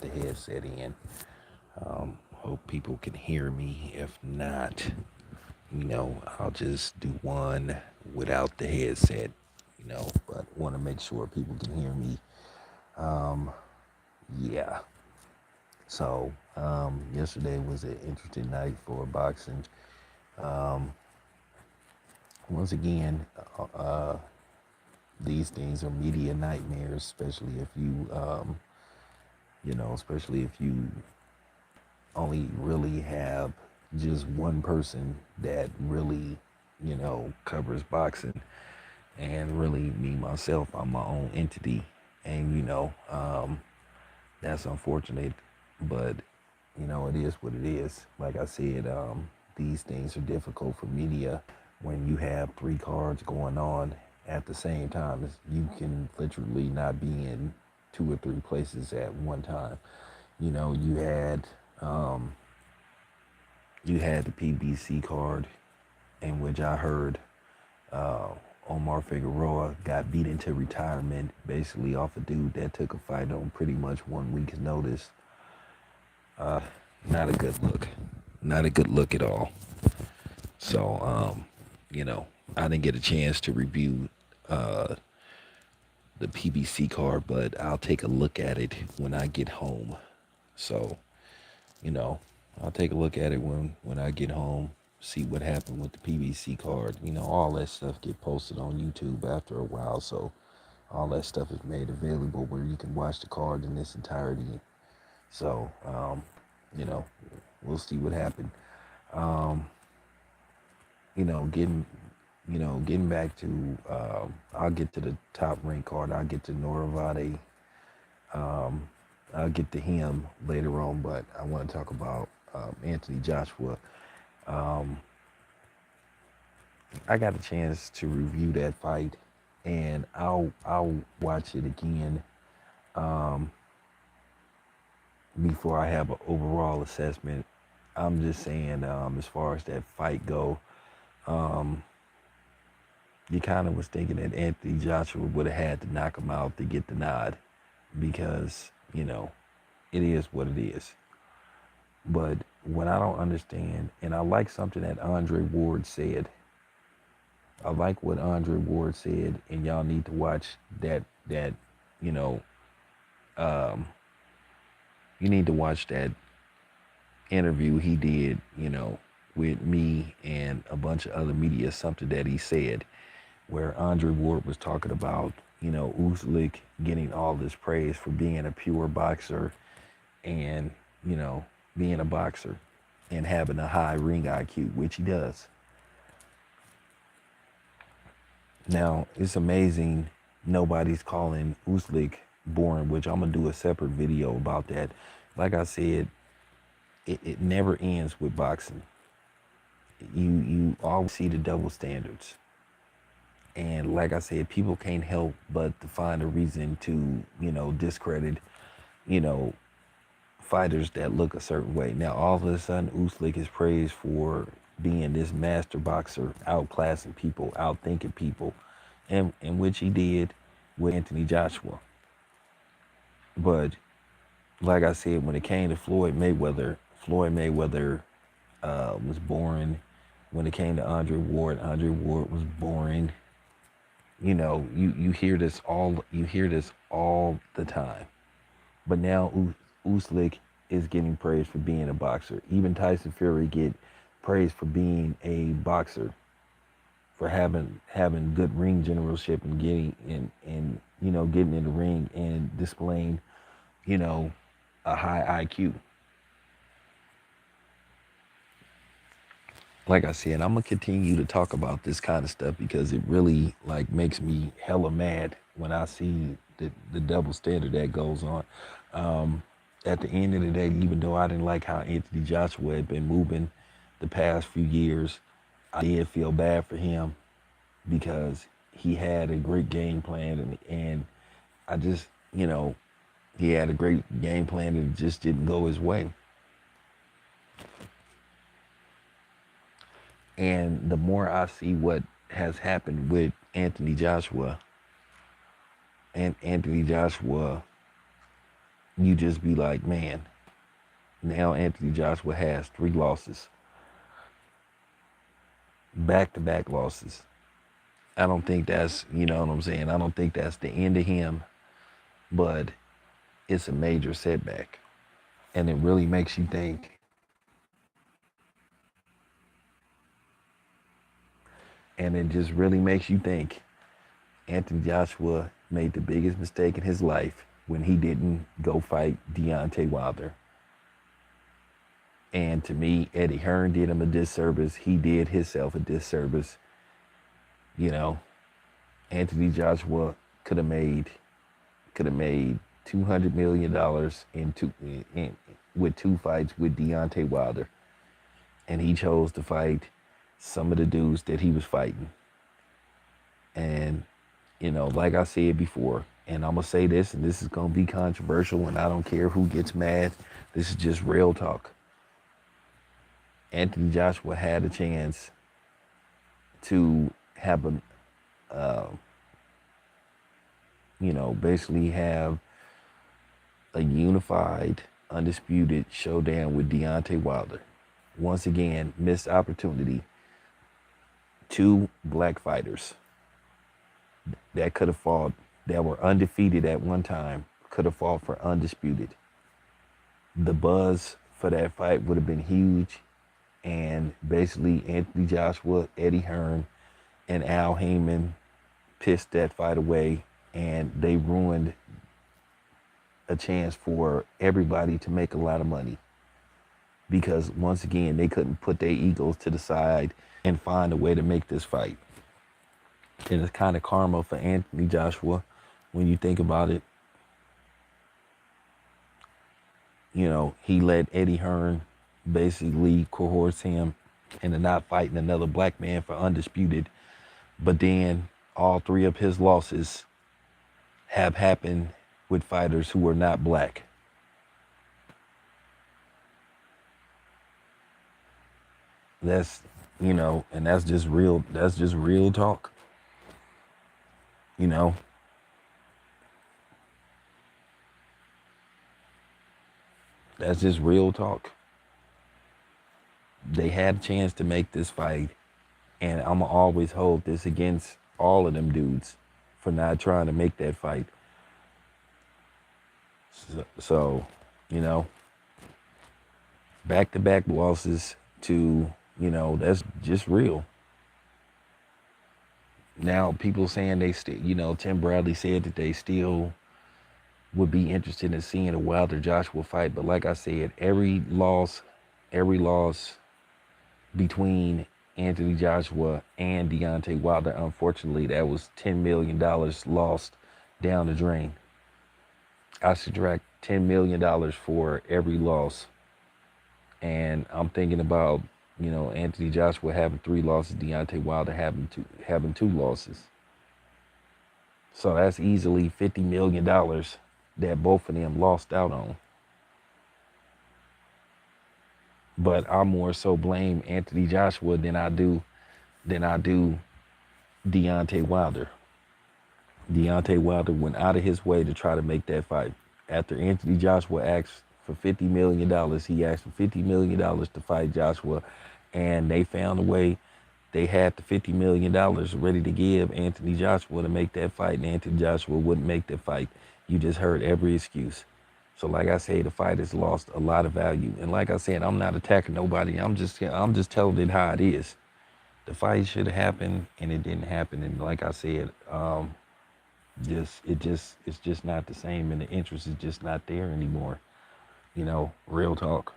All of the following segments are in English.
the headset in. Hope people can hear me. If not, I'll just do one without the headset, but want to make sure people can hear me. Um, yeah. So, yesterday was an interesting night for boxing. Um, Once again, these things are media nightmares, especially if you only really have just one person that really, covers boxing. And really, me, myself, I'm my own entity. And, that's unfortunate, but, it is what it is. Like I said, these things are difficult for media when you have three cards going on at the same time. You can literally not be in two or three places at one time. You know, um, you had the PBC card, in which I heard uh, Omar Figueroa got beat into retirement, basically off a dude that took a fight on pretty much 1 week's notice. Uh, Not a good look. Not a good look at all. So, I didn't get a chance to review uh, the PBC card, but I'll take a look at it when I get home. So, you know, I'll take a look at it when I get home, see what happened with the PBC card. All that stuff get posted on YouTube after a while, so all that stuff is made available where you can watch the card in its entirety. So, you know, we'll see what happened. Um, getting getting back to, I'll get to the top rank card. I'll get to Norvante. Um, I'll get to him later on, but I want to talk about Anthony Joshua. Um, I got a chance to review that fight, and I'll watch it again um, before I have an overall assessment. I'm just saying, as far as that fight go, um, you kind of was thinking that Anthony Joshua would have had to knock him out to get the nod because, it is what it is. But what I don't understand, and I like something that Andre Ward said. I like what Andre Ward said, and y'all need to watch that, you know, um, you need to watch that interview he did, with me and a bunch of other media, something that he said, where Andre Ward was talking about, Usyk getting all this praise for being a pure boxer and, you know, being a boxer and having a high ring IQ, which he does. Now, it's amazing nobody's calling Usyk boring, which I'm going to do a separate video about that. Like I said, it never ends with boxing. You always see the double standards. And like I said, people can't help but to find a reason to, discredit, you know, fighters that look a certain way. Now, all of a sudden, Usyk is praised for being this master boxer, outclassing people, outthinking people, and which he did with Anthony Joshua. But like I said, when it came to Floyd Mayweather was boring. When it came to Andre Ward was boring. You hear this all the time. But now Usyk is getting praised for being a boxer. Even Tyson Fury get praised for being a boxer, for having good ring generalship and getting in the ring and displaying, a high IQ. Like I said, I'm gonna continue to talk about this kind of stuff because it really makes me hella mad when I see the double standard that goes on. At the end of the day, even though I didn't like how Anthony Joshua had been moving the past few years, I did feel bad for him because he had a great game plan and I just, he had a great game plan and it just didn't go his way. And the more I see what has happened with Anthony Joshua, and Anthony Joshua you just be like, man, now Anthony Joshua has 3 losses, back-to-back losses. I don't think that's, you know what I'm saying? I don't think that's the end of him, but it's a major setback. And it really makes you think. And it just really makes you think Anthony Joshua made the biggest mistake in his life when he didn't go fight Deontay Wilder. And to me, Eddie Hearn did him a disservice. He did himself a disservice. You know, Anthony Joshua could have made $200 million with 2 fights with Deontay Wilder, and he chose to fight some of the dudes that he was fighting. And you know, like I said before, and I'm gonna say this, and this is gonna be controversial, and I don't care who gets mad. This is just real talk. Anthony Joshua had a chance to have basically have a unified, undisputed showdown with Deontay Wilder. Once again, missed opportunity. 2 black fighters that could have fought, that were undefeated at one time, could have fought for undisputed. The buzz for that fight would have been huge. And basically, Anthony Joshua, Eddie Hearn, and Al Heyman pissed that fight away, and they ruined a chance for everybody to make a lot of money. Because once again, they couldn't put their egos to the side and find a way to make this fight. And it's kind of karma for Anthony Joshua when you think about it. You know, he let Eddie Hearn basically coerce him into not fighting another black man for undisputed. But then all 3 of his losses have happened with fighters who are not black. That's, and that's just real talk. You know, that's just real talk. They had a chance to make this fight, and I'm going to always hold this against all of them dudes for not trying to make that fight. So back-to-back losses to, that's just real. Now, people saying they still, Tim Bradley said that they still would be interested in seeing a Wilder Joshua fight. But like I said, every loss between Anthony Joshua and Deontay Wilder, unfortunately, that was $10 million lost down the drain. I subtract $10 million for every loss. And I'm thinking about, Anthony Joshua having 3 losses, Deontay Wilder having 2 losses. So that's easily $50 million that both of them lost out on. But I more so blame Anthony Joshua than I do Deontay Wilder. Deontay Wilder went out of his way to try to make that fight. After Anthony Joshua asked for $50 million, he asked for $50 million to fight Joshua, and they found a way. They had the $50 million ready to give Anthony Joshua to make that fight, and Anthony Joshua wouldn't make that fight. You just heard every excuse. So like I say, the fight has lost a lot of value. And like I said, I'm not attacking nobody. I'm just telling it how it is. The fight should have happened, and it didn't happen. And like I said, it's just not the same, and the interest is just not there anymore. Real talk.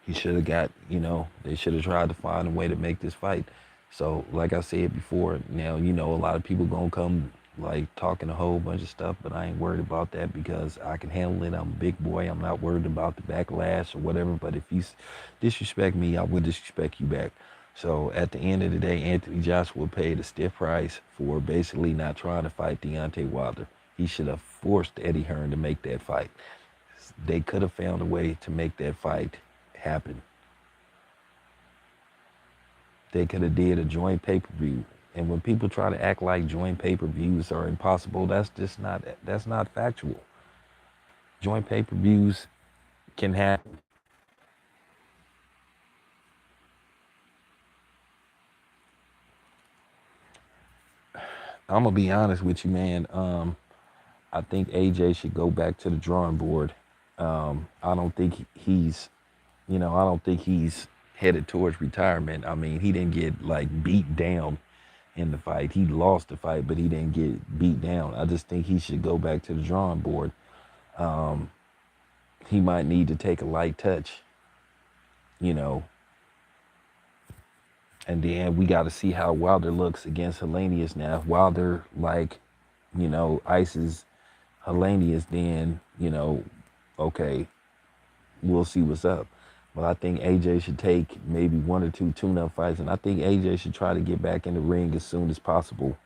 He should have got, they should have tried to find a way to make this fight. So like I said before, now, a lot of people gonna come like talking a whole bunch of stuff, but I ain't worried about that because I can handle it. I'm a big boy. I'm not worried about the backlash or whatever, but if you disrespect me, I will disrespect you back. So at the end of the day, Anthony Joshua paid a stiff price for basically not trying to fight Deontay Wilder. He should have forced Eddie Hearn to make that fight. They could have found a way to make that fight happen. They could have did a joint pay-per-view. And when people try to act like joint pay-per-views are impossible, that's not factual. Joint pay-per-views can happen. I'm gonna be honest with you, man. I think AJ should go back to the drawing board. I don't think I don't think he's headed towards retirement. I mean, he didn't get like beat down in the fight. He lost the fight, but he didn't get beat down. I just think he should go back to the drawing board. He might need to take a light touch, you know, and then we got to see how Wilder looks against Hellenius now. If Wilder, like, ices Hellenius, then, okay, we'll see what's up. But I think AJ should take maybe one or two tune-up fights, and I think AJ should try to get back in the ring as soon as possible.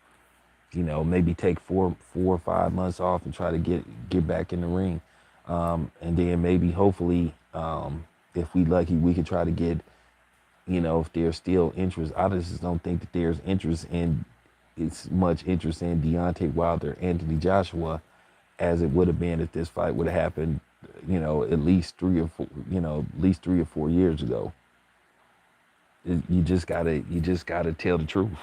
Maybe take 4 or 5 months off and try to get back in the ring, and then maybe hopefully, if we lucky, we could try to get, if there's still interest. I just don't think that there's interest in it's much interest in Deontay Wilder, Anthony Joshua, as it would have been if this fight would have happened, at least 3 or 4 years ago. You just gotta tell the truth.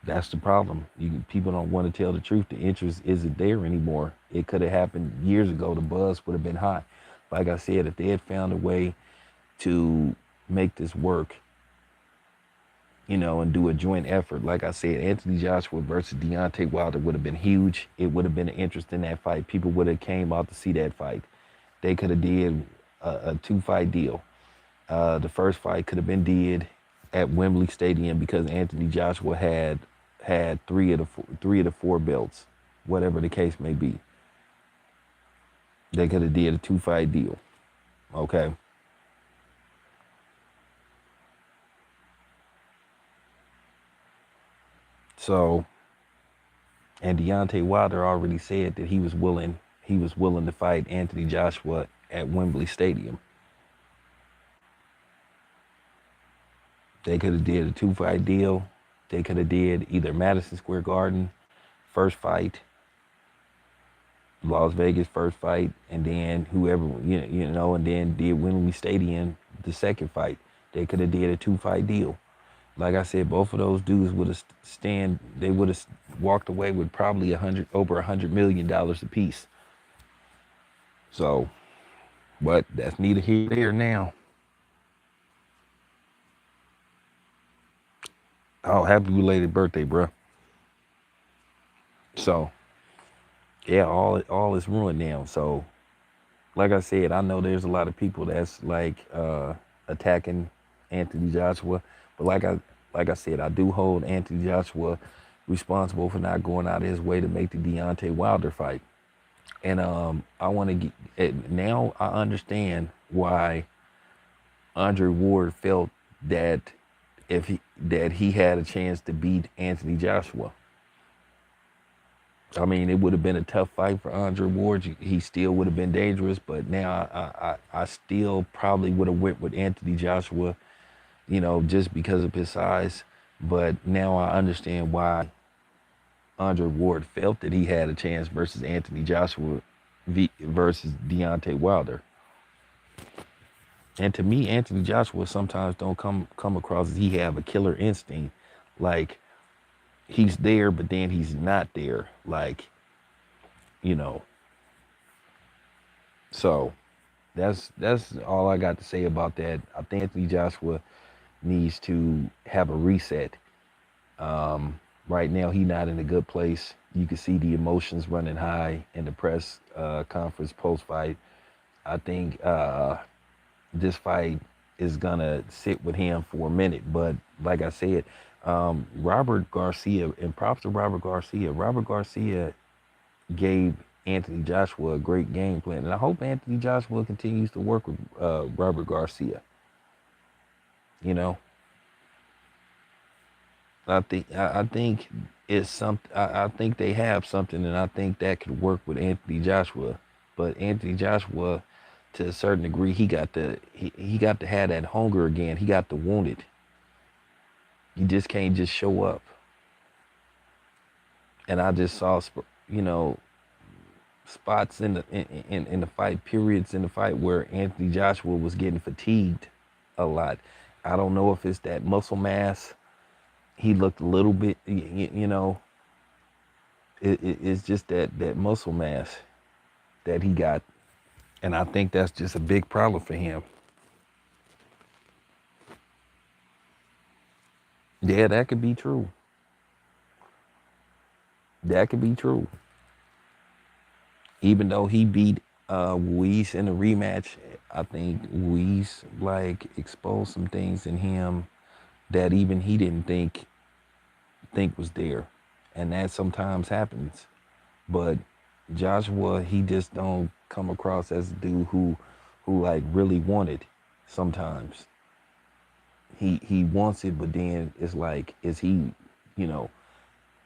That's the problem. People don't want to tell the truth. The interest isn't there anymore. It could have happened years ago. The buzz would have been high. Like I said, if they had found a way to make this work, and do a joint effort. Like I said, Anthony Joshua versus Deontay Wilder would have been huge. It would have been an interest in that fight. People would have came out to see that fight. They could have did a 2-fight deal. The first fight could have been did at Wembley Stadium because Anthony Joshua had three of the 4 belts, whatever the case may be. They could have did a 2-fight deal. Okay. So, and Deontay Wilder already said that he was willing to fight Anthony Joshua at Wembley Stadium. They could have did a 2-fight deal. They could have did either Madison Square Garden, first fight, Las Vegas first fight, and then whoever, and then did Wembley Stadium the second fight. They could have did a 2-fight deal. Like I said, both of those dudes would have they would have walked away with probably over $100 million apiece. So, but that's neither here nor there now. Oh, happy belated birthday, bro. So, yeah, all is ruined now. So, like I said, I know there's a lot of people that's like attacking Anthony Joshua, but like I said, I do hold Anthony Joshua responsible for not going out of his way to make the Deontay Wilder fight. And I want to get now. I understand why Andre Ward felt that he had a chance to beat Anthony Joshua. I mean, it would have been a tough fight for Andre Ward. He still would have been dangerous, but now I still probably would have went with Anthony Joshua, just because of his size. But now I understand why Andre Ward felt that he had a chance versus Anthony Joshua versus Deontay Wilder. And to me, Anthony Joshua sometimes don't come across as he have a killer instinct. Like, he's there, but then he's not there. Like, So that's all I got to say about that. I think Anthony Joshua needs to have a reset. Right now, he's not in a good place. You can see the emotions running high in the press conference post-fight. I think this fight is gonna sit with him for a minute. But like I said, Robert Garcia, and props to Robert Garcia. Robert Garcia gave Anthony Joshua a great game plan, and I hope Anthony Joshua continues to work with Robert Garcia. You know, I think it's something. I think they have something, and I think that could work with Anthony Joshua. But Anthony Joshua, to a certain degree, he got to have that hunger again. He got to want it. You just can't just show up. And I just saw, spots in the fight, periods in the fight where Anthony Joshua was getting fatigued a lot. I don't know if it's that muscle mass. He looked a little bit, it's just that muscle mass that he got, and I think that's just a big problem for him. Yeah, that could be true. That could be true. Even though he beat Weiss in the rematch, I think Weiss like exposed some things in him that even he didn't think was there, and that sometimes happens. But Joshua, he just don't come across as a dude who like really wanted. Sometimes he wants it, but then it's like, is he, you know,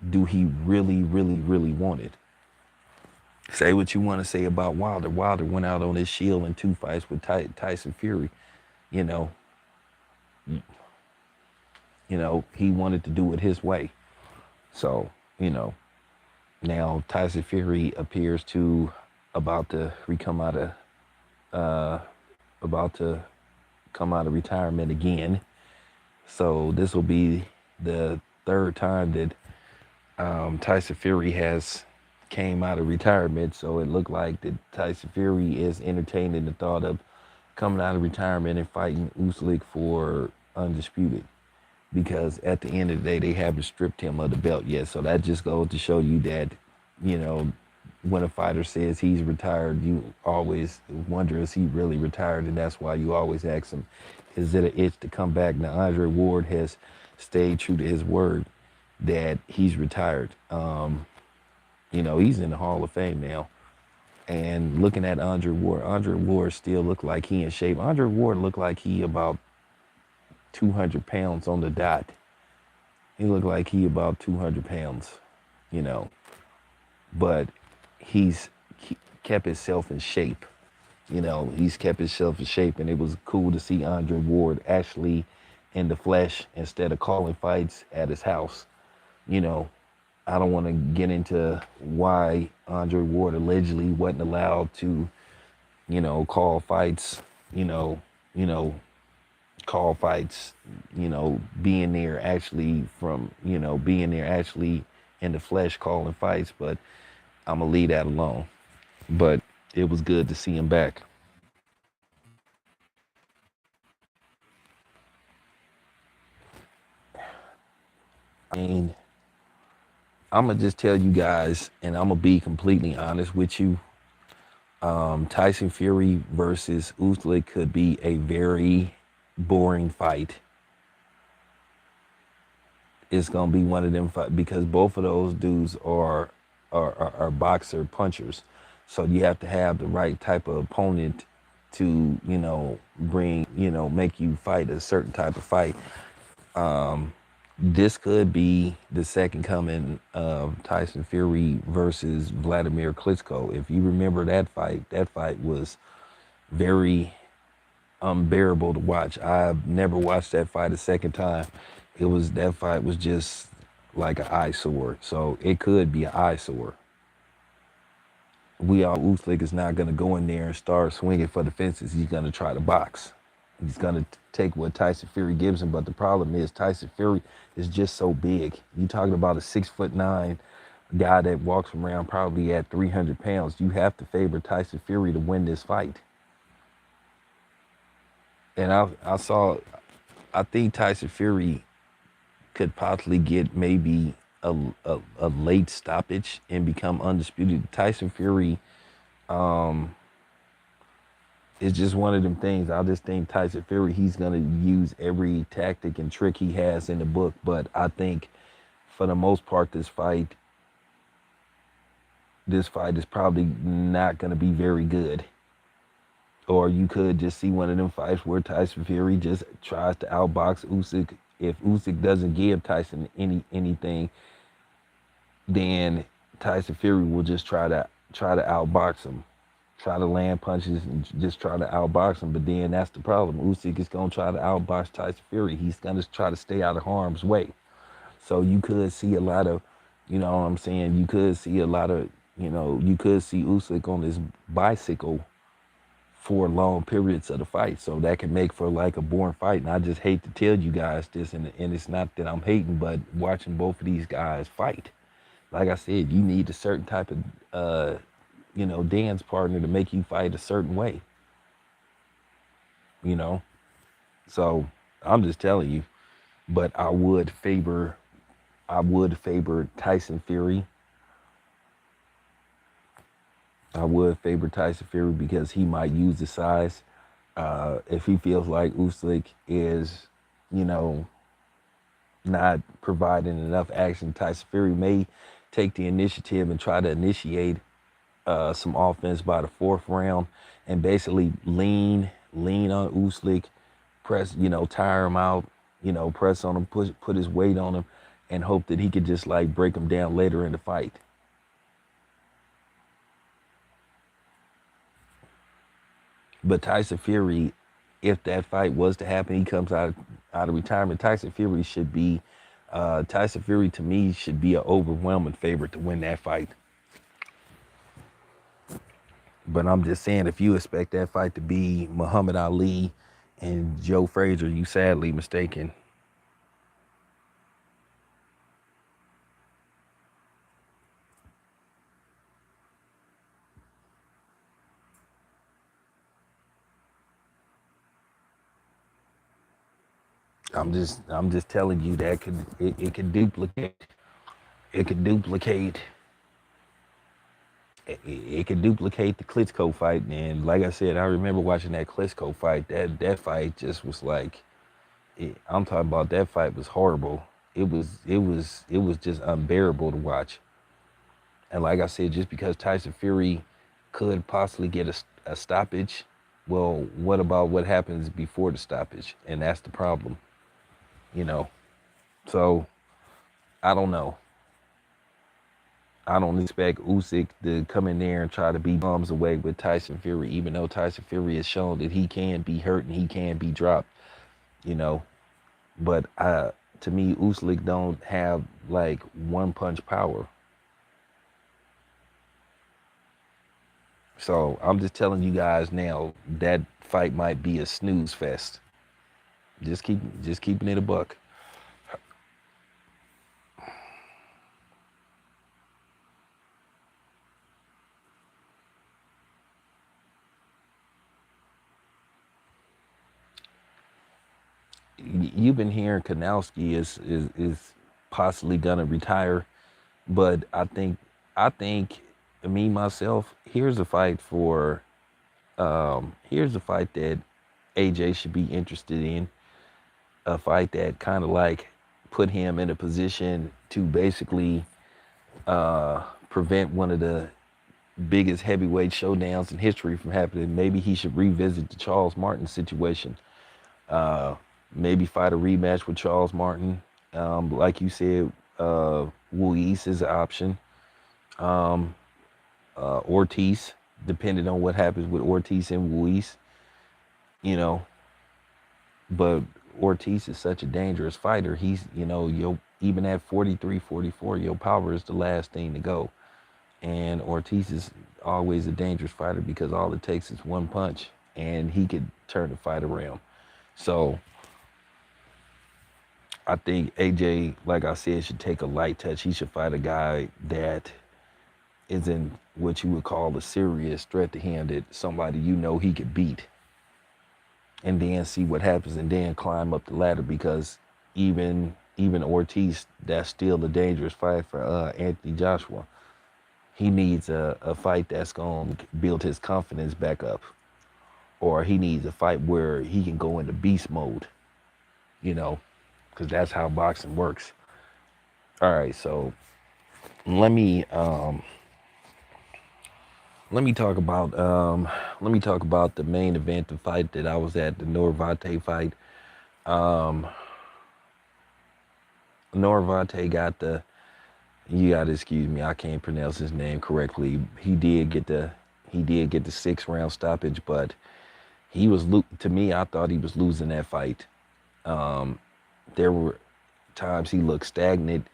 do he really want it? Say what you want to say about Wilder. Wilder went out on his shield in 2 fights with Tyson Fury. You know, he wanted to do it his way. So, now Tyson Fury appears to about to come out of about to come out of retirement again. So this will be the third time that Tyson Fury has came out of retirement. So it looked like that Tyson Fury is entertaining the thought of coming out of retirement and fighting Usyk for undisputed. Because at the end of the day, they haven't stripped him of the belt yet. So that just goes to show you that, you know, when a fighter says he's retired, you always wonder, is he really retired? And that's why you always ask him, is it an itch to come back? Now, Andre Ward has stayed true to his word that he's retired. He's in the Hall of Fame now. And looking at Andre Ward still looked like he in shape. Andre Ward looked like he about 200 pounds on the dot. He looked like he about 200 pounds, you know. But he's kept himself in shape. He's kept himself in shape, and it was cool to see Andre Ward actually in the flesh instead of calling fights at his house. I don't want to get into why Andre Ward allegedly wasn't allowed to, call fights, call fights, being there actually in the flesh calling fights, but I'm gonna leave that alone. But it was good to see him back. I mean, I'm gonna just tell you guys, and I'm gonna be completely honest with you. Tyson Fury versus Usyk could be a very boring fight. It's gonna be one of them fight because both of those dudes are boxer punchers. So you have to have the right type of opponent to make you fight a certain type of fight. This could be the second coming of Tyson Fury versus Vladimir Klitschko. If you remember that fight was very unbearable to watch. I've never watched that fight a second time. That fight was just like an eyesore. So it could be an eyesore. We all Usyk is not going to go in there and start swinging for the fences. He's going to try to box. He's going to take what Tyson Fury gives him. But the problem is Tyson Fury is just so big. You're talking about a 6'9" guy that walks around probably at 300 pounds. You have to favor Tyson Fury to win this fight. And I think Tyson Fury could possibly get maybe a late stoppage and become undisputed. Tyson Fury is just one of them things. I just think Tyson Fury, he's going to use every tactic and trick he has in the book. But I think for the most part, this fight is probably not going to be very good. Or you could just see one of them fights where Tyson Fury just tries to outbox Usyk. If Usyk doesn't give Tyson anything, then Tyson Fury will just try to outbox him, try to land punches and just try to outbox him. But then that's the problem. Usyk is gonna try to outbox Tyson Fury. He's gonna try to stay out of harm's way. So you could see a lot of, you know what I'm saying? You could see a lot of, You could see Usyk on his bicycle for long periods of the fight. So that can make for like a boring fight. And I just hate to tell you guys this, and it's not that I'm hating, but watching both of these guys fight, like I said, you need a certain type of, dance partner to make you fight a certain way, you know? So I'm just telling you, but I would favor Tyson Fury. I would favor Tyson Fury because he might use the size. If he feels like Usyk is, you know, not providing enough action, Tyson Fury may take the initiative and try to initiate some offense by the fourth round and basically lean on Usyk, press, tire him out, press on him, put his weight on him, and hope that he could just like break him down later in the fight. But Tyson Fury, if that fight was to happen, he comes out of retirement. Tyson Fury to me should be an overwhelming favorite to win that fight. But I'm just saying, if you expect that fight to be Muhammad Ali and Joe Frazier, you sadly mistaken. I'm just telling you that it could duplicate it could duplicate it could duplicate the Klitschko fight. And like I said, I remember watching that Klitschko fight. That fight just was like, I'm talking about, that fight was horrible. It was just unbearable to watch. And like I said, just because Tyson Fury could possibly get a stoppage, well, what about what happens before the stoppage? And that's the problem, you know. So I don't know. I don't expect Usyk to come in there and try to be bums away with Tyson Fury, even though Tyson Fury has shown that he can be hurt and he can be dropped, you know. But to me, Usyk don't have like one punch power. So I'm just telling you guys now, that fight might be a snooze fest. Just keeping it a buck. You've been hearing Kanowski is possibly gonna retire, but I think me myself, here's a fight that AJ should be interested in, a fight that kind of like put him in a position to basically prevent one of the biggest heavyweight showdowns in history from happening. Maybe he should revisit the Charles Martin situation. Uh, Maybe fight a rematch with Charles Martin. Like you said, Ruiz is an option. Um, Ortiz, depending on what happens with Ortiz and Ruiz, you know. But Ortiz is such a dangerous fighter. Even at 43, 44, your power is the last thing to go. And Ortiz is always a dangerous fighter because all it takes is one punch and he could turn the fight around. So I think AJ, like I said, should take a light touch. He should fight a guy that isn't what you would call a serious threat to him, that somebody he could beat, and then see what happens, and then climb up the ladder. Because even Ortiz, that's still a dangerous fight for Anthony Joshua. He needs a fight that's going to build his confidence back up, or he needs a fight where he can go into beast mode, you know, because that's how boxing works. All right, so let me um, let me talk about the main event, the fight that I was at, the Norvante fight. Um, Norvante got the you gotta excuse me, I can't pronounce his name correctly. He did get the 6 round stoppage, but to me, I thought he was losing that fight. Um, there were times he looked stagnant.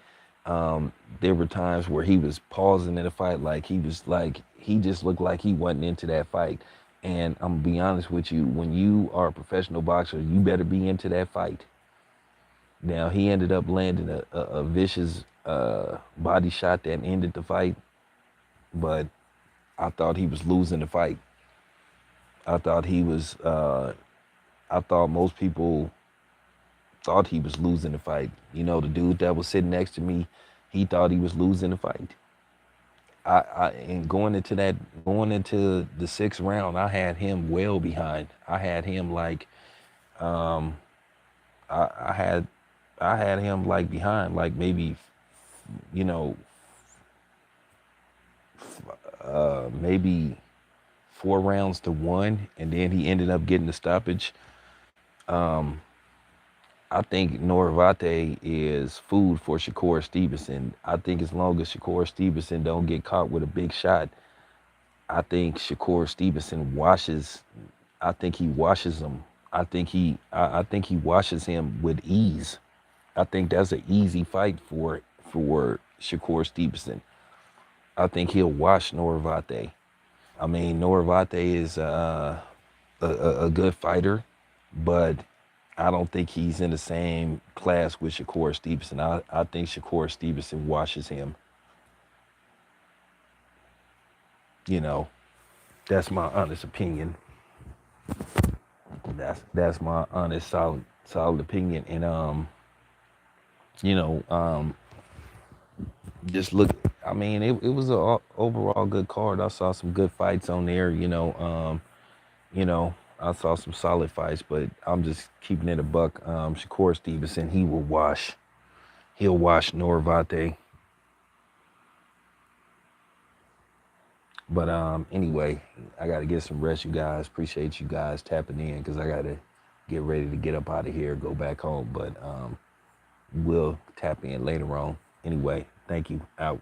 There were times where he was pausing in the fight, like he just looked like he wasn't into that fight. And I'm gonna be honest with you, when you are a professional boxer, you better be into that fight. Now he ended up landing a vicious body shot that ended the fight, but I thought he was losing the fight. I thought he was. I thought most people thought he was losing the fight. You know, the dude that was sitting next to me, he thought he was losing the fight. And going into the sixth round, I had him well behind. I had him like, um, I, I had, I had him like behind, like maybe, you know, maybe 4 rounds to one, and then he ended up getting the stoppage. Um, I think Norvante is food for Shakur Stevenson. I think as long as Shakur Stevenson don't get caught with a big shot, I think Shakur Stevenson washes. I think he washes him. I think he washes him with ease. I think that's an easy fight for Shakur Stevenson. I think he'll wash Norvate. I mean, Norvate is a good fighter, but I don't think he's in the same class with Shakur Stevenson. I think Shakur Stevenson washes him. You know, that's my honest opinion. That's my honest, solid opinion. And you know, just look. I mean, it was a overall good card. I saw some good fights on there. You know, I saw some solid fights, but I'm just keeping it a buck. Shakur Stevenson, he will wash. He'll wash Norvate. But anyway, I gotta get some rest, you guys. Appreciate you guys tapping in because I gotta get ready to get up out of here, go back home. But we'll tap in later on. Anyway, thank you. Out.